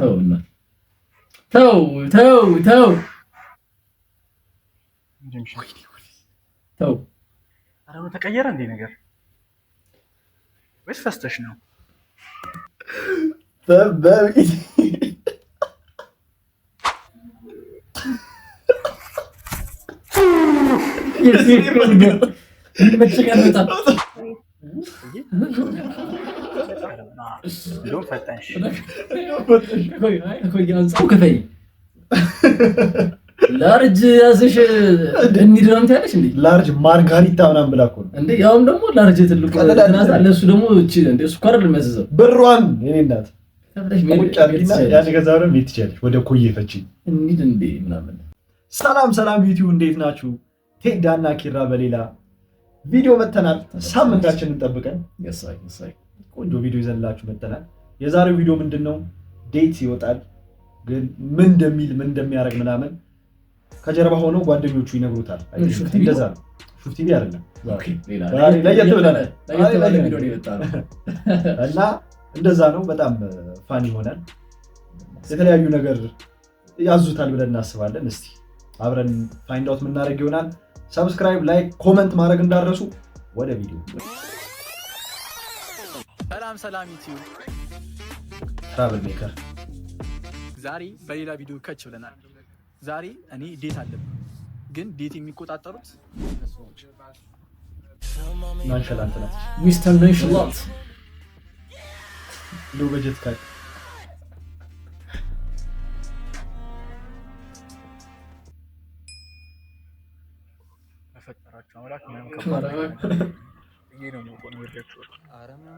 ተውና ተው አረ ተቀየረ እንዴ ነገር ወይስ ፈስተሽ ነው? ላርጅ ያዝሽ እንሂድ ነው የምትያለሽ እንዴ? ላርጅ ማርጋሪታ ምናምን ብላ እኮ ነው እንዴ? ያውም ደግሞ ላርጅ ትልቁ ለእሱ ደግሞ እቺ እንደ እሱ ካር ለሚያዘዘው ብሯን የኔ እናት ያን ገዛው ነው የምትችያለሽ ወደ ኮዬ ፈቺ እንሂድ እንዴ ምናምን። ሰላም ዩቲዩብ እንዴት ናችሁ? ቴዳና ኪራ በሌላ ቪዲዮ መተናል። ሳምንታችንን ጠብቀን ቆንጆ ቪዲዮ ይዘንላችሁ መተናል። የዛሬው ቪዲዮ ምንድነው? ዴት ይወጣል ግን ምን እንደሚያደርግ ምናምን ከጀርባ ሆነው ጓደኞቹ ይነግሩታል። እንደዛ ነው። ሹፍ ቲቪ አይደለም ለየት ብለናል እና እንደዛ ነው። በጣም ፋን ይሆናል። የተለያዩ ነገር ያዙታል ብለን እናስባለን። እስቲ አብረን ፋይንድ አውት የምናደርግ ይሆናል። ሰብስክራይብ፣ ላይክ፣ ኮመንት ማድረግ እንዳረሱ። ወደ ቪዲዮ። ሰላም ዩቲዩብ ትራቭል ሜከር ዛሬ በሌላ ቪዲዮ ከች ብለናል። ዛሬ እኔ ዴት አለብኝ፣ ግን ዴት የሚቆጣጠሩት ናንሸላንት ናት። ሚስተር ናንሸላንት ሎ በጀት ካል ተፈጠራችሁ አምላክ ምንም ከባድ ይሄ ነው ነው ወደችሁ አረም ነው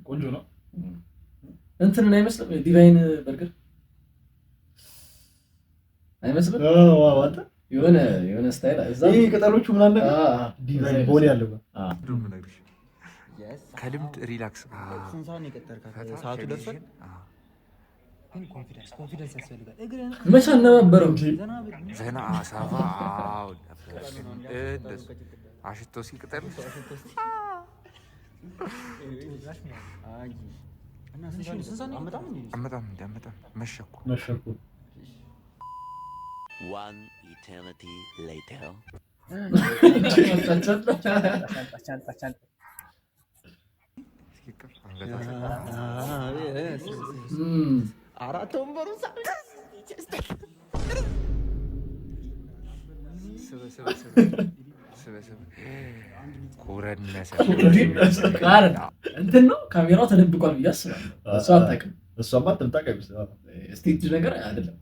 ቆንጆ ነው። እንትን አይመስልም? ዲቫይን በርገር አይመስልም? የሆነ ስታይል እዛ ቅጠሎቹ ምናምን ዲቫይን ቦሌ ያለው ከልምድ ሪላክስ ሰዓቱ ደርሷል። ኮንፊደንስ ያስፈልጋል። መቼ አልነበረም ዘና አሳባ አሽቶ ሲቅጠል አመጣም መሸኩ One eternity later. አራት ወንበሩ እንትን ነው ካሜራው ተደብቋል ብዬ አስባለሁ። እሷ አታውቅም። እሷማ አትምጣ ስቴጅ ነገር አይደለም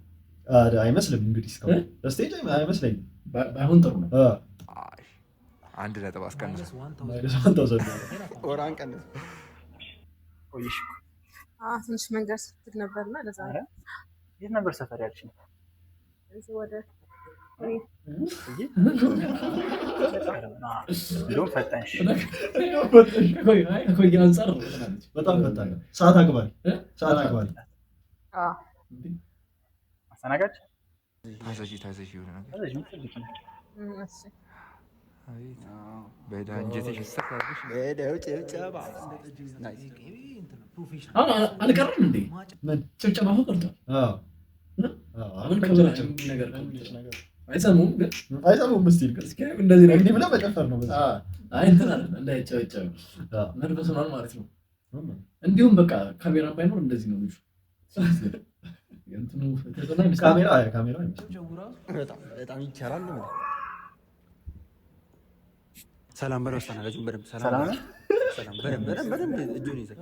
አይመስልም። እንግዲህ እስካሁን ስቴጅ አይመስለኝም። ባይሆን ጥሩ ነው። አንድ ነጥብ አስቀንስ ወራን ቀንስ ቆይሽ ትንሽ መንገድ ስትል ነበርና ለዛ ነው። የት ነበር ሰፈር ያልሽኝ? እዚህ ወደ ቢሮም ፈጣንሽ ቆይ አንፃር በጣም ፈጣን ሰዓት አክባሪ አስተናጋጅ ታዘዥ የሆነ ነገር በዳንጀትሽ ይሰራልሽ ጭብጨባ አልቀረም እንዴ? ምን ጭብጨባ ቀርቷል? አሁን ከብራችን ነገር አይሰሙም ምስል እንደዚህ ነገር ብላ መጨፈር ነው። አይ እንትን አይደል እንዳይጨበጨብ ነርቨስ ሆኗል ማለት ነው። እንዲሁም በቃ ካሜራ ባይኖር እንደዚህ ነው ልጁ። ካሜራ በጣም ይቻላል። ሰላም በለው አስተናጋጁ በደምብ ሰላም በደምብ እጁን ይዘህ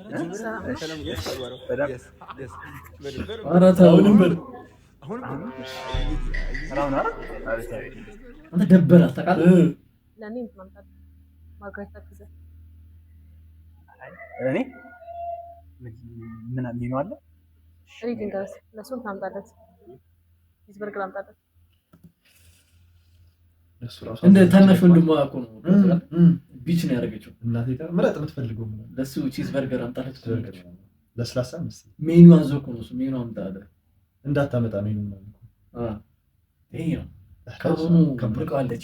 አንተ ደበረ አስተቃል ለኔ እንትን ማርጋሪታ ፒዛ እኔ ምን ሜኑ አለ? እኔ ድንጋስ ለሱን ታምጣለት ቺዝበርገር አምጣለት። እንደ ታናሽ ወንድሟ እኮ ነው ቢች ነው ያደረገችው። እናቴ ጋር ምረጥ የምትፈልገው ለሱ ቺዝበርገር አምጣለት። ለስላሳ መሰለኝ ሜኑ አንዞ እኮ ነው እሱ ሜኑ አምጣለ እንዳታመጣ ሜኑ ማለት ነው። ይሄ ነው ከሆኑ ከብቀዋለች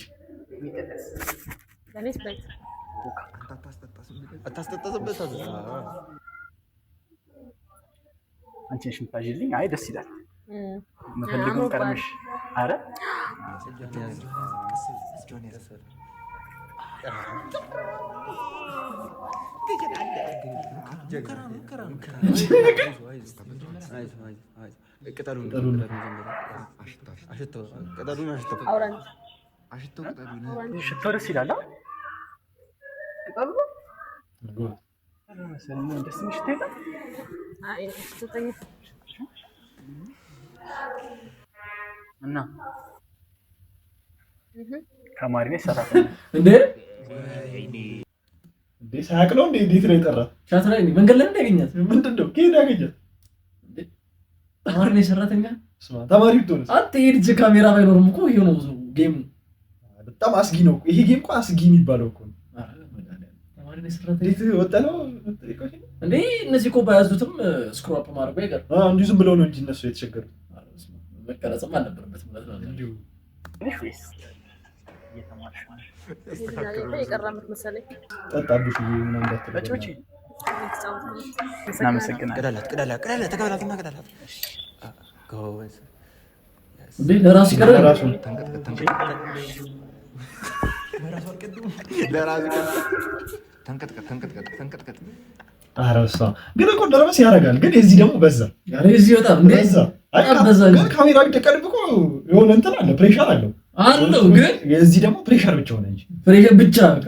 ለእኔ ስፕራይት አታስጠጣበት። አንቺ ነሽ የምታዥልኝ። አይ ደስ ይላል። የምፈልገውን ቀድመሽ አረ ሽቶ ደስ ይላል። እና ተማሪ ነኝ ሰራተኛ እንዴ ሳያቅ ነው እንዴ? እንዴት ነው የጠራ? ሻት ላይ መንገድ ላይ ያገኛት ምንድን ነው ከሄድ ያገኛት? ተማሪ ነኝ ሰራተኛ ተማሪ ብትሆንስ? አንተ የልጅ ካሜራ ባይኖርም እኮ ይሄ ነው ጌሙ። በጣም አስጊ ነው ይሄ ጌም እኮ አስጊ የሚባለው እኮ ነው። ተማሪ ነኝ ሰራተኛ እንዴት ወጣ ነው እንዴ? እነዚህ እኮ ባያዙትም ስክሮፕ ማድረግ አይቀር እንዲሁ ዝም ብለው ነው እንጂ እነሱ የተቸገሩት። መቀረጽም አልነበረበትም ማለት ነው። እንዲሁ የቀራምት መሰለኝ ጠጣብሽ ምናምን እንዳትረጭ። ቅዳላት ተቀበላትና ቅዳላት እንዴ ለራሱ ይቀር ለራሱ ተንቀጥቀጥ አረሳ ግን እኮ ደረስ ያደርጋል። ግን የዚህ ደግሞ በዛ ያለ እዚህ በጣም እንዴ በዛ ግን ካሜራ ቢደቀልብ እኮ የሆነ እንትን አለ ፕሬሸር አለው አለው። ግን የዚህ ደግሞ ፕሬሸር ብቻ ሆነ እንጂ ፕሬሸር ብቻ ነው።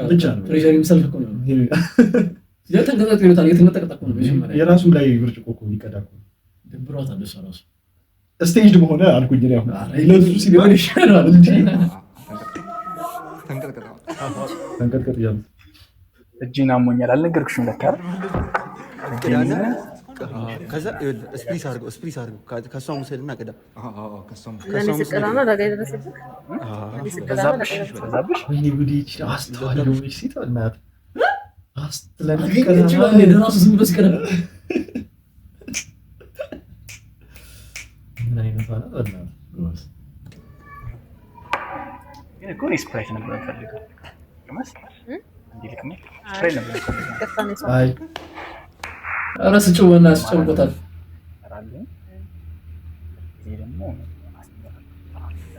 ፕሬሸር የሚሰልፍ እኮ ነው። የተንቀጠቀጠ ይወጣል። የተንቀጠቀጠ ነው መጀመሪያ የራሱ ላይ ብርጭቆ እኮ ይቀዳ እኮ ድብሯታል። እሷ ራሱ ስቴጅ በሆነ አልኩኝ ነው ለሱ ሲሆን ይሻላል እንጂ ተንቀጥቀጥ እያሉ እጄን አሞኛል አልነገርኩሽም ለካ ቅዳና ከዛ ስፕሪስ አድርገው ከእሷ ሙሰድና ቅዳ ለእኔ ስቀላና ዳጋ ደረሰብህ በዛብሽ ወይኔ ጉዴ አስተዋል ሆነች ሴት እናት ራሱ ዝም ብሎ ሲቀዳ ምን አይነት ዋና እናት ግን እኮ ስፕራይት ነበር የምፈልገው ቅመስ እንዲህ ልቅመስ ስፕራይት ነበር የምፈልገው። አይ ኧረ ስጭውና አስጨንቆታል።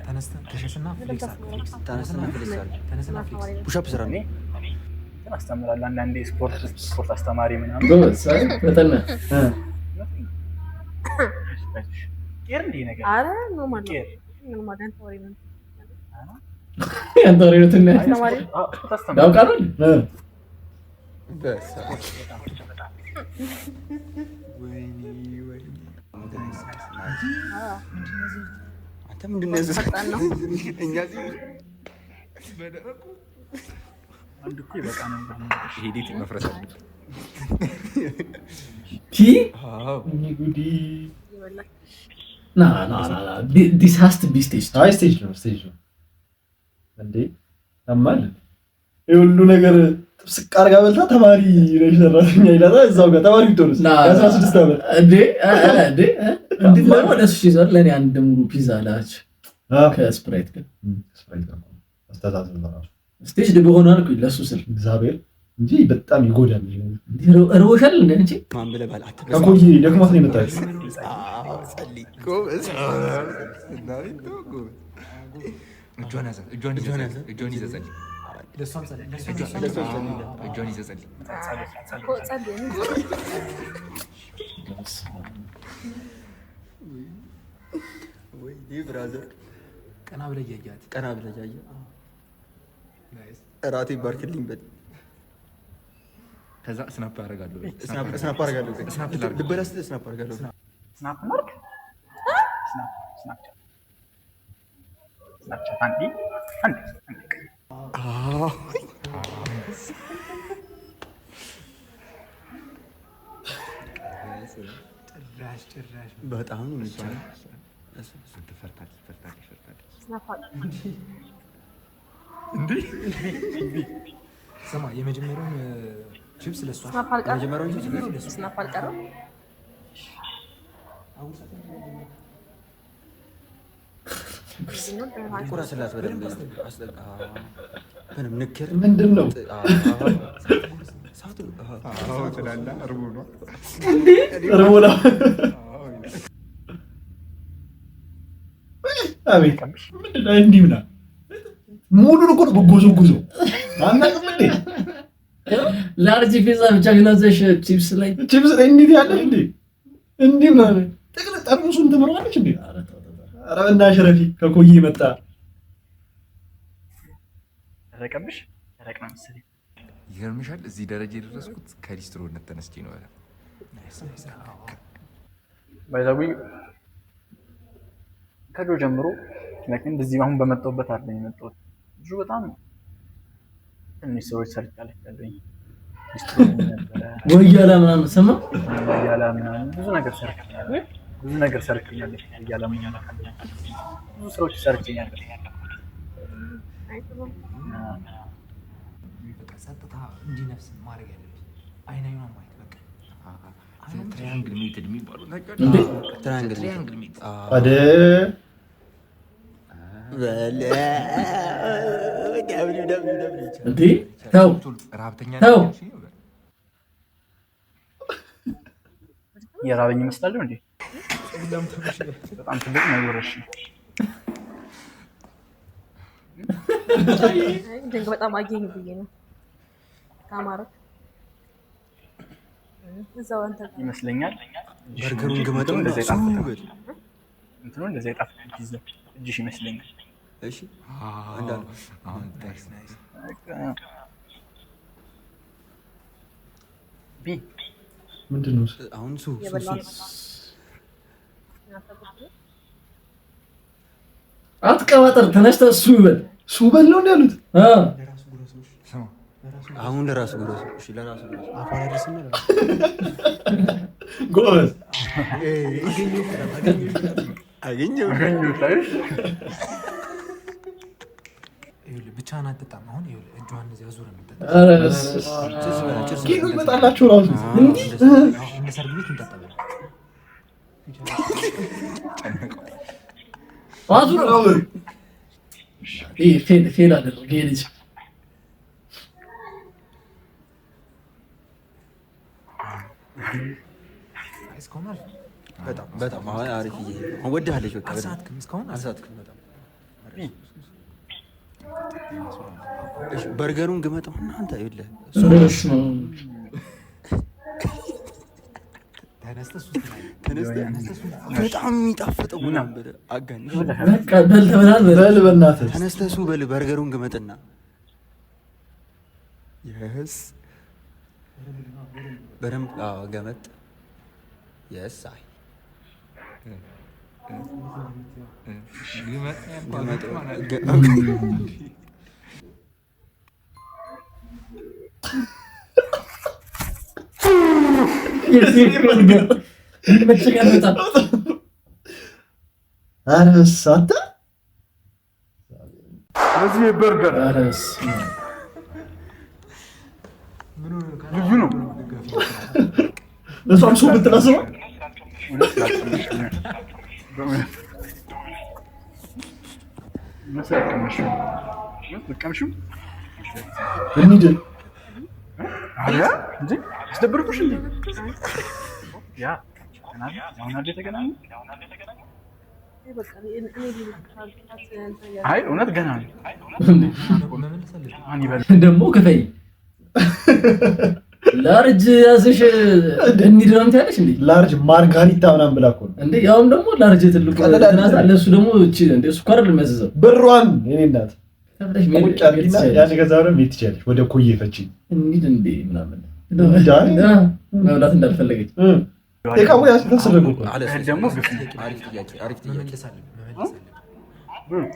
ተነስተና ፑሽ አፕ ስራ ነው አስተምራለሁ። አንዳንዴ ስፖርት አስተማሪ ምናምን ጎበዝ ፈተና this has to be stage ነው እንዴ ተማል የሁሉ ነገር ጥብስቅ አድርጋ በልታ ተማሪ ነሽ ሰራተኛ ይላታ እዛው ጋር ተማሪ ብትሆንስ 16 ዓመት እንዴ እንዴ ወደ እሱ ይዘር ለኔ አንድ ሙሉ ፒዛ ላች ከስፕራይት ጋር አስተዛዘብ ነው ስቴጅ ደብ ሆኗል እኮ ለሱ ስል እግዚአብሔር እንጂ በጣም ይጎዳል። እርቦሻል እንዴ ማን ብለባል ከቆይ ደክማት ነው የመጣችው። ጸልይ ጎበዝ እጆን ይዘጸል ብራዘር ቀና ብለህ እያያት እራቴ ባርክልኝ በል። ከዛ ስናፕ አደርጋለሁ። ልበላ ስትል ስናፕ አደርጋለሁ። ስናፕ ማርክ ስናፕቻት አንዴ ጭራሽ በጣም ነው የሚቻለው። ስማ የመጀመሪያውን ቺፕስ ለሷ ስናፕ አልቀረም። ቁራስላት በደንብ ምንም ንክር ምንድን ነው እርቦ ነው። አቤት ምንድን ነው እንዲህ ምናምን ሙሉን እኮ ነው በጎዞ አናውቅም እንዴ? ላርጅ ፒዛ ብቻ ግን አዘሽ ቺፕስ ላይ እንዴት ያለ እንዴ? እንዲህ ምናምን ጥቅል ጠርሙሱን ትምረዋለች እንዴ? ኧረ በእናትሽ ረፊ ከኮዬ መጣ ደረቀብሽ ደረቅ ነው መሰለኝ። ይገርምሻል እዚህ ደረጃ የደረስኩት ከሊስትሮነት ተነስቼ ነው። ባይዛዊ ከድሮ ጀምሮ ለኪን እንደዚህ አሁን በመጣሁበት አይደለም የመጣሁት። ብዙ በጣም ትንሽ ሰዎች ሰርቻለሁ። ወያላ ምናምን ሰማ ወያላ ምናምን ብዙ ነገር ሰርቻለሁ። ብዙ ወያላ ምናምን ብዙ ስራዎች ሰርቻለሁ። ጸጥታ እንዲነፍስ ማድረግ ያለብኝ አይናዩን ማየት በቃ ትራያንግል ሜትድ የሚባሉ ነገር ትራያንግል ሜትድ አደ እንዴ ተው ራብተኛ ተው የራበኝ ይመስላል እንዴ? በጣም ትልቅ ነው ወረሽ ድንቅ በጣም አየኝ ብዬ ነው ካማረ እዛው አንተ ይመስለኛል። በርገሩን ግመጠው እንደዚህ ይጣፍጣል። እንትኑ እንደዚህ ይጣፍጣል። እጅሽ ይመስለኛል። እሺ አንዳንዱ አሁን ናይስ ቢ ምንድን ነው አሁን አትቀባጠር ተነስተህ እሱ ይበል ሱ በል ነው ያሉት። አሁን ለራሱ ጉረሱ። እሺ ለራሱ ጎበዝ አገኘው ብቻህን አትጠጣም። አሁን እጇን እንደዚህ አዙረህ ነው የምጠጣው። ኧረ ኬክ ይመጣላችሁ ራሱ እንደ ሰርግ ቤት እንጠጣለን። አዙረው ፌል አደረገ ይሄ ልጅ። እስካሁን አሪፍ በጣም አሪፍ ወድሃለች። በቃ አልሳትክም፣ እስካሁን አልሳትክም። በጣም እሺ በርገሩን ግመጠው እናንተ ይኸውልህ በጣም የሚጣፍጠው ምናምን ብለህ አጋኝሽ በቃ በል በእናትህ ተነስተህ እሱ በል በርገሩን ግመጥና የስ በደምብ ገመጥ የስ አይ አረሳተ እዚህ በርገር ልዩ ነው። እሷም ሱ ብትላሰው እንሂድ እንጂ አስደብርኩሽ እንዴ? ያ አይ እውነት ገና ነው ደግሞ ክፈይ ላርጅ ያዝሽ እንሂድ ነው ያለሽ እንዴ? ላርጅ ማርጋሪታ ምናምን ብላ እኮ ነው እንዴ? ያውም ደግሞ ላርጅ ትልቁ ተናዛ ለሱ ደግሞ እቺ እንዴ ስኳር ለሚያዘዘው ብሯን የኔ እናት ቁጭ አድርጊና ያን ገዛው ቤት ትችያለሽ። ወደ ኮዬ ፈቺ እንሂድ እንዴ ምናምን መብላት እንዳልፈለገች ተቃው ያስተሰረጉ አለ ደግሞ አሪፍ ጥያቄ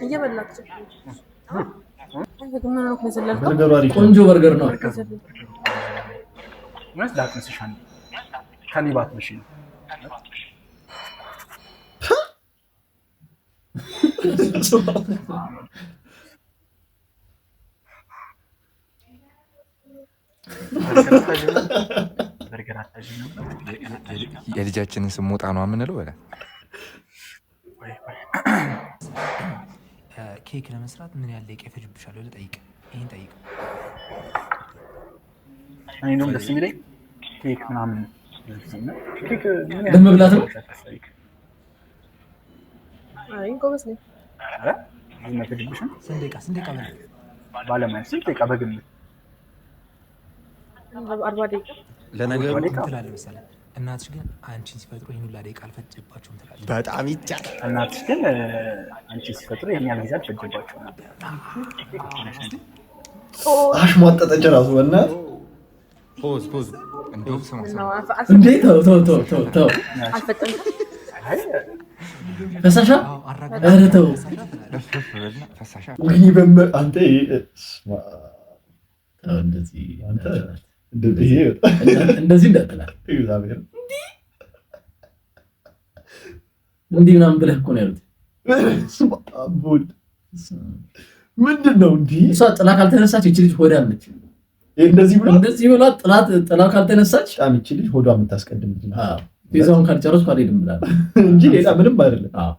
እየበላችሁ ቆንጆ በርገር ነው። ማለት ዳትንስሻን ካኒባት መሽን የልጃችንን ስም ሞጣ ነው የምንለው። ኬክ ለመስራት ምን ያህል ደቂቃ ይፈጅብሻል? ልጠይቅ። ይሄን ጠይቅ። እኔ ነው ደስ የሚለኝ ኬክ ምናምን ኬክ ለመብላት ነው። አይ ጎበዝ ነኝ። ኧረ ዝመትድብሽን ስንት ደቂቃ በላ ባለማየት ስንት ደቂቃ በግምት 40 ደቂቃ ለነገሩ ትላለህ መሰለህ። እናትሽ ግን አንቺን ሲፈጥሩ ይሄን ሁላ ደቂቃ አልፈጀባቸውም ትላለች። በጣም ይቻላል። እናትሽ ግን አንቺ ሲፈጥሩ የኛ ጊዜ አልፈጀባቸው ነበር። አሽሟጠጠች ራሱ በእናትህ ፖዝ እንደውም ስማ እንዴ ተው አልፈጠንኩም። ፈሳሻ አራጋ ኧረ ተው ፈሳሻ ወይኔ አንተ እንደዚህ አንተ እንደዚህ እንዳትላል እግዚአብሔር እንዲህ ምናምን ብለህ እኮ ነው ያሉት። ምንድን ነው እንዲህ? እሷ ጥላ ካልተነሳች እቺ ልጅ ሆዳ አለች። እንደዚህ ብሎ ጥላ ካልተነሳች ጣም እቺ ልጅ ሆዷ የምታስቀድም ልጅ ነው። አዎ ቤዛውን ካልጨረስኩ አልሄድም ብላለች እንጂ ሌላ ምንም አይደለም። አዎ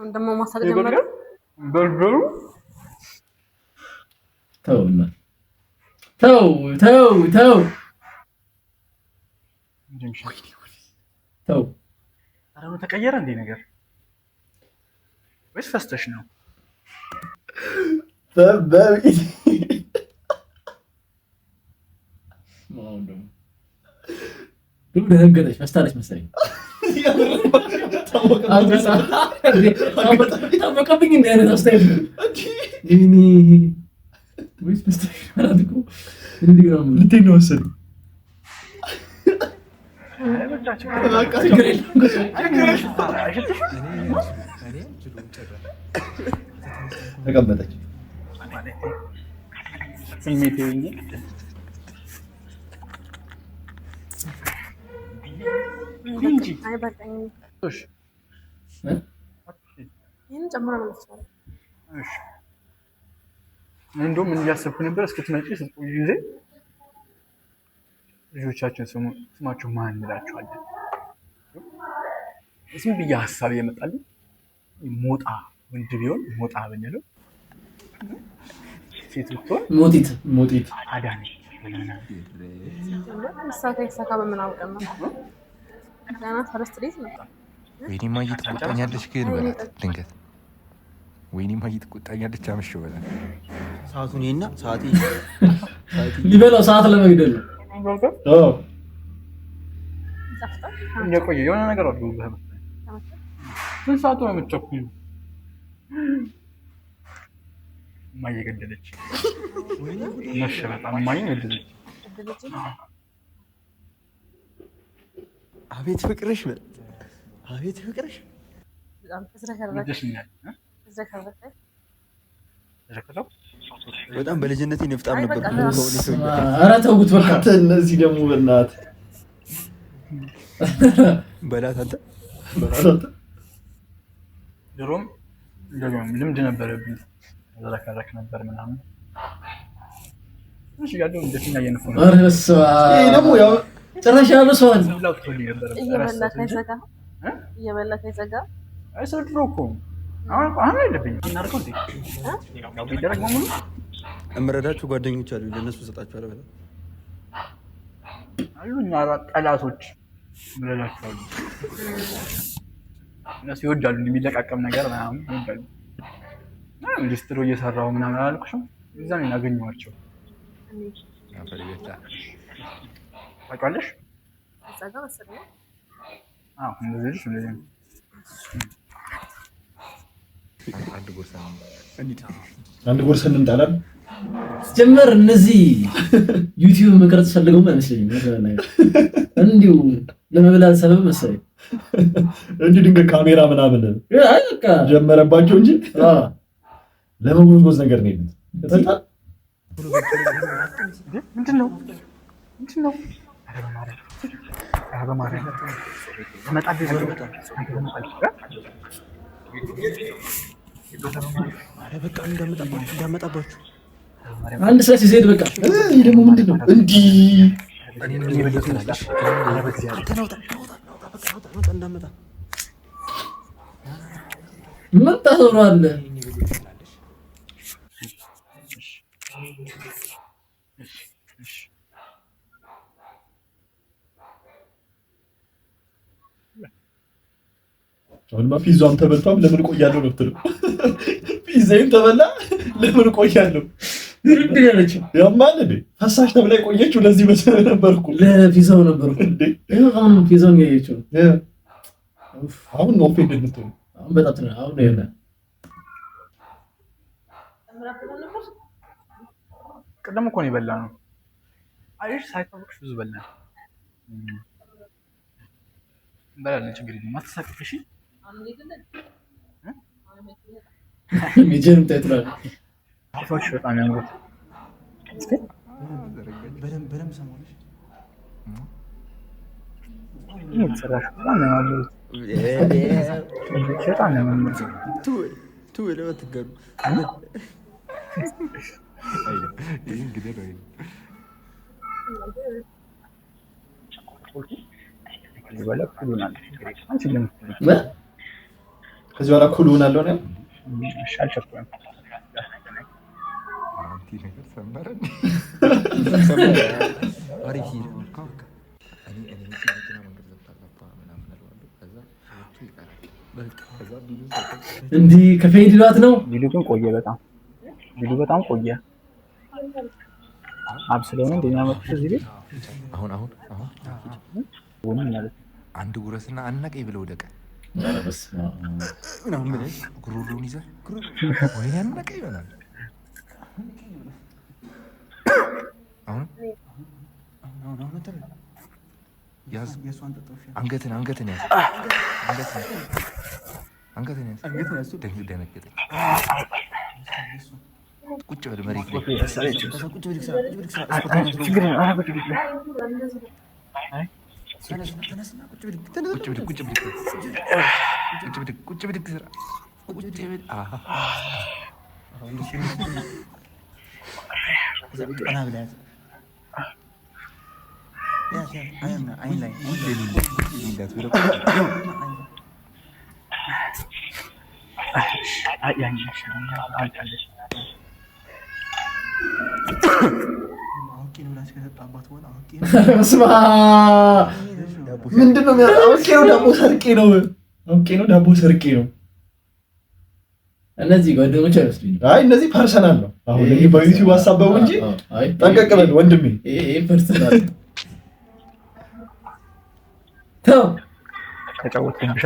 ደግሞ ማሳቅ ጀመረ። በርበሩ ተው አረ ተቀየረ እንዴ ነገር ወይስ ፈስተሽ ነው? ደነገጠች መስታለች መሰለኝ። ታወቀብኝ እንዲህ አይነት አስተያየት ነው ወይስ መስታለች ማለት እኮ እንዲህ ነው ልትሄድ ነው መሰለኝ። ችግር የለም ተቀመጠች ስሜቴ እንጂ አይ በቃኝ። እሺ ይሄን ጨምራ ማለት ነው። እሺ እንደውም ምን እያሰብኩ ነበር እስክትመጪ ስትቆይ ጊዜ ልጆቻችን ስማቸው ማን እንላቸዋለን? ዝም ብዬ ሀሳብ እየመጣልኝ ሞጣ ወንድ ቢሆን ሞጣ ብንለው፣ ሴት ብትሆን ሞቲት አዳኒ ይሳካ በምን አውቀን ነው? ገና ፈረስት ዴት መጣ። ወይኔ ማየ ትቆጣኛለች ግን በላት ድንገት ወይኔ ማየ ትቆጣኛለች። አመሽ በላት ሰዓቱን ይሄና ሰዓት ሊበላው ሰዓት ለመግደል ነው። የቆየ የሆነ ነገር አሉ። ስንት ሰዓቱ ነው የምትቸኩዩ? እማዬ ገደለች። መሸ በጣም እማዬ ገደለች። አቤት ፍቅርሽ በል አቤት ፍቅርሽ በጣም በልጅነቴ ነፍጣም ነበር። ኧረ ተውት በቃ። እነዚህ ደግሞ በእናትህ በላት አንተ ድሮም ልምድ ነበረብኝ። ዘረከረክ ነበር ምናምን እሺ ያለው እንደኛ የነፈ ነው። ኧረ በስመ አብ። ይሄ ደግሞ ያው ጭራሽ ያበሰዋል። እየበላ ከይዘጋ አይሰው ድሮ እኮ አሁን አይደብኝም። እናርገው እንዴ ያው ቢደረግ ሙሉ እምረዳችሁ ጓደኞች አሉ ለነሱ ሰጣችኋለሁ በላ አሉ እኛ ጠላቶች ምንላቸው አሉ። እነሱ ይወዳሉ የሚለቃቀም ነገር ምናምን ይወዳሉ። ሊስትሮ እየሰራው ምናምን አላልኩሽም? እዛን እናገኘዋቸው ታውቂዋለሽ? እዛጋ መሰለኝ። አዎ እንደዚህ እንደዚህ አንድ ጎርሰ እንምጣለን። ጀመር እነዚህ ዩቲዩብ መቅረጽ ፈልገው አይመስለኝም። እንዲሁ ለመብላት ሰበብ መሰለኝ እንጂ ድንገት ካሜራ ምናምን አይ በቃ ጀመረባቸው እንጂ ለመጎዝጎዝ ነገር ነው። ምንድን ነው? ኧረ በማርያም በቃ እንዳመጣባችሁ አንድ ሰዓት ሲሄድ በቃ ይሄ ደግሞ ምንድን ነው እንዲህ ምን ታወራለህ? አሁንማ ፒዛም ተበልቷል። ለምን ቆያለሁ ነው ብትለው ፒዛዬም ተበላ ለምን ቆያለሁ ይርድ ያለችው ያማል እንዴ ፈሳሽ ተብላ ቆየችው። ለዚህ መሰለ ነበርኩ ለፒዛው ነበርኩ እንዴ አሁን ፒዛውን ያየችው አሁን ነው ኦፌንድ እንድትሆን አሁን በጣም ነው አሁን ነው ያለ ቅድም እኮ ነው የበላ ነው አይሽ ሳይታወቅሽ ብዙ በላ በላልን ችግር የለም አትሳቅሽ እሺ ሚጀን ተጥራል አፎች በጣም ያምሩት በደንብ ሰማሽ ይሄ ሰራሽ በጣም ነው ያምሩት በጣም ነው ያምሩት ቱ ለወትገሩ ይሄ እንግዲህ ነው ከዚህ በኋላ ኩሉናል አንቺ ምን ከዚህ በኋላ ኩሉናል ነው ሻልቸኩኝ አንቲ ነገር ሰምበረ አሪፍ ነው ካካ እኔ መኪና መንገድ ዘብታለባ ምናምን አለዋለሁ ከዛ ወጡ ይቀራል በቃ ከዛ ቢሉ እንዲህ ከፈይድላት ነው ቢሉ ግን ቆየ በጣም ቆየ አብስለውን እንደሚያመጡት እዚህ ቤት አሁን ወምን ማለት አንድ ጉረስና አናቀይ ብለው ደቀ አረበስ ምናምን ምን ጉሩሩን ይዘህ ወይ አናቀይ ይሆናል አሁን ያዝ አንገትን ያዝ አንገትን ያዝ ደነገጠ ቁጭ በል መሬት ላይ ችግር ነው ቁጭ ብድግ ስራ ምንድን ነው ዳቦ ሰርቄ ነው እነዚህ ጓደኞች አይመስሉኝም። አይ እነዚህ ፐርሰናል ነው። አሁን ይሄ በዩቲዩብ አሳበው እንጂ ጠንቀቅ በል ወንድሜ። ይሄ ፐርሰናል ተው ተጫወትኩኝ ብቻ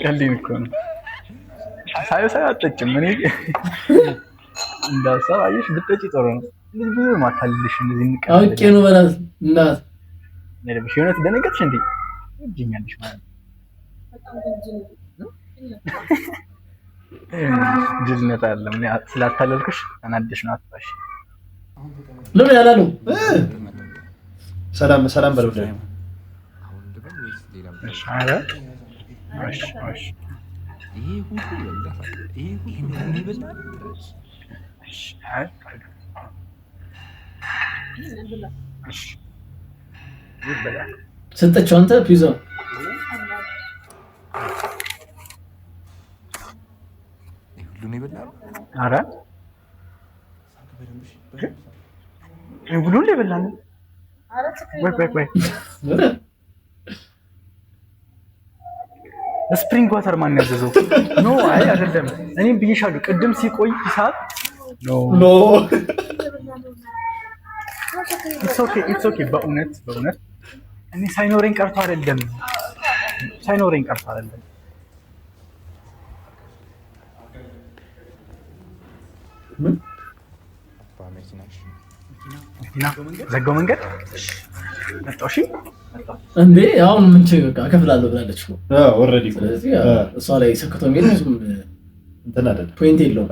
ቀልዴን እኮ ነው። ሳይው አትጠጭም። እኔ እንዳሰብ አየሽ ብትጠጪ ጥሩ ነው። ብዙ ማታልልሽ እንደዚህ ንቀ አውቄ ነው በላት እናት ለለብሽ የሆነት ደነገጥሽ እንዴ ይጅኛልሽ ማለት ጅልነት አይደለም። እኔ ስላታለልኩሽ ተናደሽ ነው አትባሽ። ለምን ያላለው ሰላም በለው ላይ ይሄ ሁሉ ይበላል። ይሄ ሁሉ ይበላል። ሰጠችው አንተ ፒዛ ሁሉ ነው ይበላል። አረ ሁሉ ነው ይበላል። ወይ ስፕሪንግ ዋተር ማን ያዘዘው? ኖ አይ አይደለም። እኔም ብዬሻለሁ ቅድም ሲቆይ ሰዓት ኖ ኢትስ ኦኬ በእውነት እኔ ሳይኖረኝ ቀርቶ አይደለም ምን ዘጋው መንገድ መጣው። እሺ እንዴ አሁን ምን ችግር አከፍላለሁ ብላለች እኮ ኦልሬዲ። ስለዚህ እሷ ላይ ሰክቶ የሚል ብዙም እንትን አይደለም ፖይንት የለውም።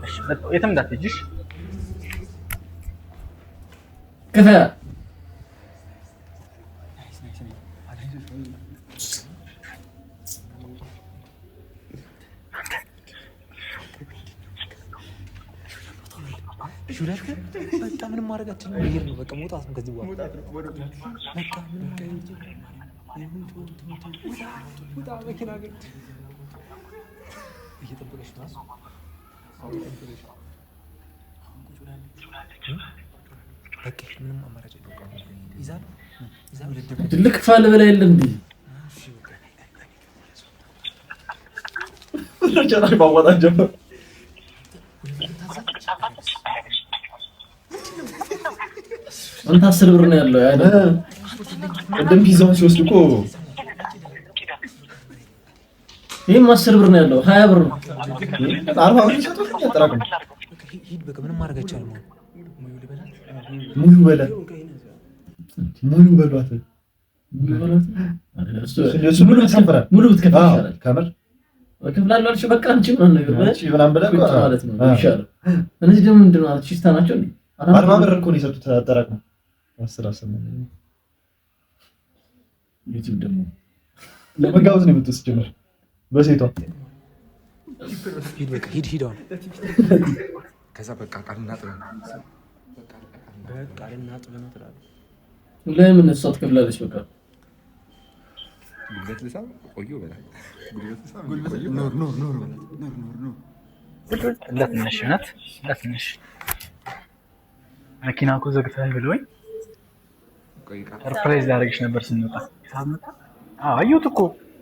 እሺ መጣው። የትም እንዳትሄጂሽ ከፈያ ሹራሽ በቃ ምንም ማድረጋችን ነው። ይሄ ነው በቃ መውጣት ነው ከዚህ በኋላ በቃ ምንም ወጣ መኪና ግን እየጠበቀሽ ነው። በቃ ምንም አማራጭ የለውም። ይዛል ልክፋል በላይ የለም እንዴ? ጭራሽ ማዋጣት ጀመር። አንተ 10 ብር ነው ያለው አይደል? እንደም ፒዛውን ሲወስድ እኮ ይሄም 10 ብር ነው ያለው 20 ብር ነው። 40 ብር ይሰጡት ያጠራቅም። ሂድ በቃ ምንም ማድረግ አይቻልም። ሙሉ በላት ሙሉ ብትከፍል ሙሉ ብትከፍል ይሻላል። ከምር እከፍላለሁ አልሽ በቃ አንቺ ምን ነገር ምናምን ብለህ ማለት ነው ይሻላል። እነዚህ ደግሞ ምንድን ነው አርቲስት ናቸው እንዴ? 40 ብር እኮ ነው የሰጡት አጠራቅም 10 ዩቲዩብ ደግሞ ለመጋበዝ ነው የምትወስድ ጀመር በሴቷ ሂድ በቃ ሂድ አሁን ከዛ በቃ ቃልና ጥበብ ነው ትላለህ። ለምን እሷ ትከፍላለች? በቃ ጉልበት ልሳም ቆዩ በላት ለትንሽ መኪና እኮ ዘግተህ ብሎኝ ሰርፕራይዝ ላደርግሽ ነበር ስንወጣ። አየሁት እኮ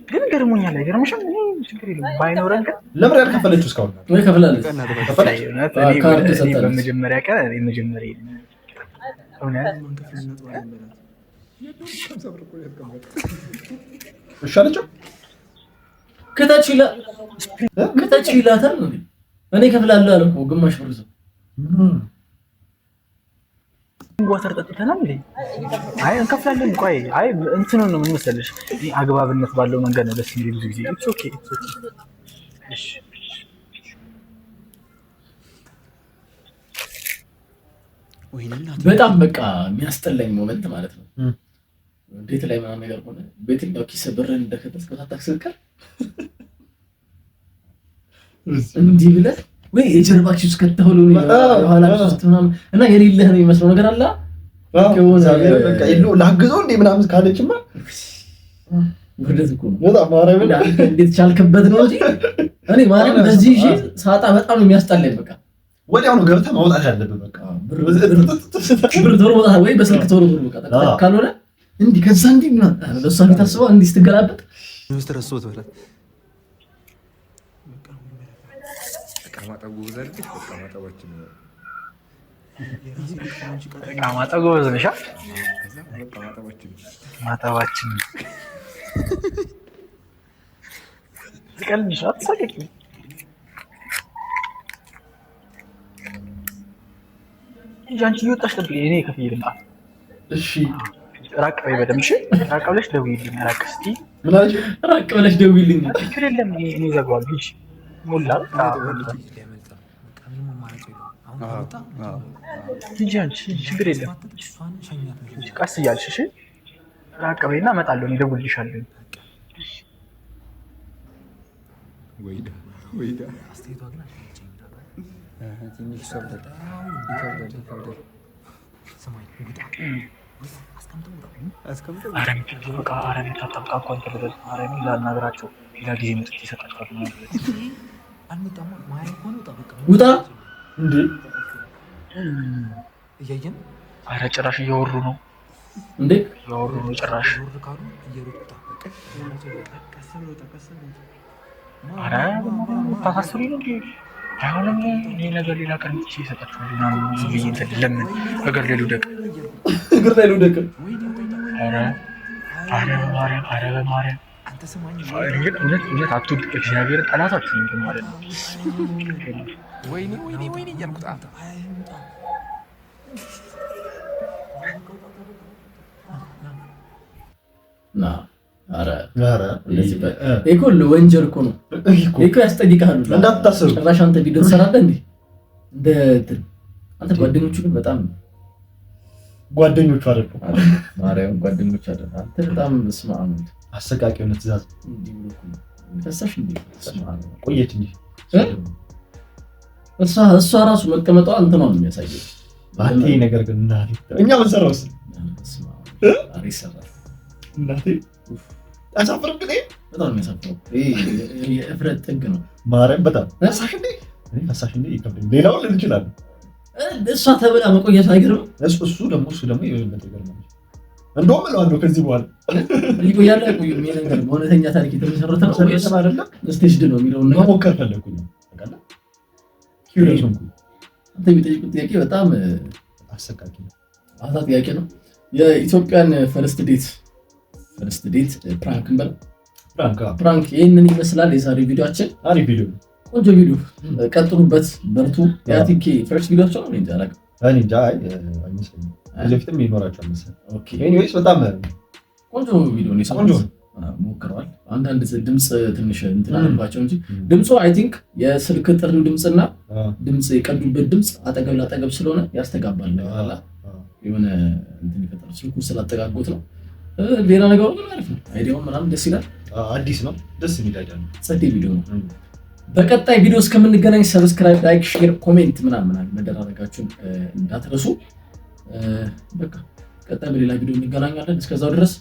ግን ገርሞኛል። አይገርምሽም? ችግር የለም ባይኖረን ግን ለምን ያልከፈለችው እስካሁን? ወይ ከፍላለች። በመጀመሪያ ቀን መጀመሪያ እሺ አለችው። ከታች ይላታል ነው እኔ ከፍላለሁ አለ እኮ ግማሽ ብር ሰው ዋተር ጠጥተናል እንዴ? አይ እንከፍላለን። ቆይ አይ እንትኑ ነው ምን መሰለሽ፣ አግባብነት ባለው መንገድ ነው ደስ የሚል ብዙ ጊዜ ኢትስ ኦኬ። እሺ በጣም በቃ የሚያስጠላኝ ሞመንት ማለት ነው። ቤት ላይ ምናምን ነገር ሆነ በየትኛው ኪስ ብርን እንደከተስከው ታክስልከር እንዲህ ብለህ ወይ የጀርባ ኪስ ከተው ነው የኋላ ኪስ ምናምን እና የሌለህ ነው የሚመስለው ነገር አለ። በቃ ይሉ ላግዘው እንዴ ምናምን ካለችማ ወደዚህ እኮ ነው በጣም ማረም እንዴት ቻልክበት ነው እንጂ እኔ ማለት በዚህ እሺ ሳጣ በጣም ነው የሚያስጠላኝ። በቃ ወዲያው ነው ገብተህ ማውጣት ያለብህ። በቃ ብር ቶሎ ማውጣት ወይ በስልክ ቶሎ በቃ ካልሆነ እንዲህ ከዛ እንዲህ ነው ለሷ ታስበው እንዲህ ስትገላበጥ ምስተረሶት ወራት ማጠብ ጎበዝ ነሽ። ማጠባችን ትቀልድሽ አትሳቀቂ። አንቺ እየወጣሽ ጠብቂ፣ እኔ ከፍዬ ልምጣ። እሺ ራቅ በይ በደምብ። እሺ ራቅ ብለሽ ደውዪልኝ። ራቅ እስኪ ምን አለሽ? ራቅ ብለሽ ደውዪልኝ። ችግር የለም እኔ እዘጋዋለሁ። ሂጂ ሞላ ሂጂ አንቺ ችግር የለም። ቀስ እያልሽ እሺ ራቅ በይና እመጣለሁ። እኔ እደውልልሻለሁ። ወይዳ ውጣ እንዴ እያየን ኧረ ጭራሽ እያወሩ ነው እንዴ እያወሩ ነው ጭራሽ። ኧረ ታሳስሪ ነው እንዴ? አይሆንም። ይሄ ነገር ሌላ ቀን ይሰጣችኋል ምናምን ብዬ እንትን ለምን እግር ላይ ልውደቅ? ኧረ በማርያም ኧረ በማርያም እውነት አትውደቅ። እግዚአብሔር ጠላታችሁ እንትን ማለት ነው። ወይኔ እያልኩት ና ኧረ እኮ ወንጀል እኮ ነው እኮ ያስጠይቃሉ። እንዳትታሰሩ ጭራሽ አንተ ቪዲዮ ትሰራለህ እንዴ? እንደ አንተ ጓደኞቹ ግን በጣም ጓደኞቹ አይደሉ ማርያም ጓደኞቹ አይደሉ። አንተ በጣም ስማም አሰቃቂ የሆነ ትእዛዝ ተሳሽ እንዴ? ቆየች እንጂ እሷ ራሱ መቀመጧ አንተ ነው የሚያሳየው። አንተ ነገር ግን እናቴ እኛ መሰራውስ እናቴ አሳፍርም ግን በጣም የሚያሳፍረው የእፍረት ጥግ ነው። ማርያም በጣም ፈሳሽ እንዴ ይከብደኝ። ሌላውን ልል እችላለሁ እሷ ተብላ መቆየት አይገርም? እሱ ደግሞ የበለጠ ይገርማል። እንደውም እለዋለሁ ከዚህ በኋላ ይቆያል አይቆይም የሚለው ነገር በእውነተኛ ታሪክ የተመሰረተ ነው አይደለም። ስቴጅድ ነው የሚለውን ነገር መሞከር ፈለኩኝ። ታውቃለህ ኪዩሪየስ ሆንኩ። አንተ የሚጠይቁት ጥያቄ በጣም አሰቃቂ ነው። አዛ ጥያቄ ነው። የኢትዮጵያን ፈርስት ዴት ፕራንክ እንበል ፕራንክ ይህንን ይመስላል የዛሬ ቪዲዮአችን። አሪፍ ቪዲዮ፣ ቆንጆ ቪዲዮ፣ ቀጥሉበት፣ በርቱ። ያቲኬ ፈርስት ቪዲዮአችን ነው እንዴ? አላውቅም እኔ እንጃ አይመስለኝም። ለፊትም ይኖራቸዋል መሰለኝ። ኦኬ ኤኒዌይስ በጣም ቆንጆ ቪዲዮ ነው የሰሩት። ሞክረዋል። አንዳንድ ድምፅ ትንሽ እንትን አለባቸው እንጂ ድምፁ አይ ቲንክ የስልክ ጥሪው ድምፅና ድምፅ የቀዱበት ድምፅ አጠገብ ላጠገብ ስለሆነ ያስተጋባል። አላ የሆነ እንትን ይፈጥራል። ስልኩ ስላጠጋጎት ነው። ሌላ ነገሩ ግን አሪፍ ነው። አይዲያው ምናምን ደስ ይላል። አዲስ ነው፣ ደስ የሚል አይዲያ ነው። ጸዴ ቪዲዮ ነው። በቀጣይ ቪዲዮ እስከምንገናኝ ሰብስክራይብ፣ ላይክ፣ ሼር፣ ኮሜንት ምናምን መደራረጋችሁን እንዳትረሱ። በቃ ቀጣይ በሌላ ቪዲዮ እንገናኛለን። እስከዛው ድረስ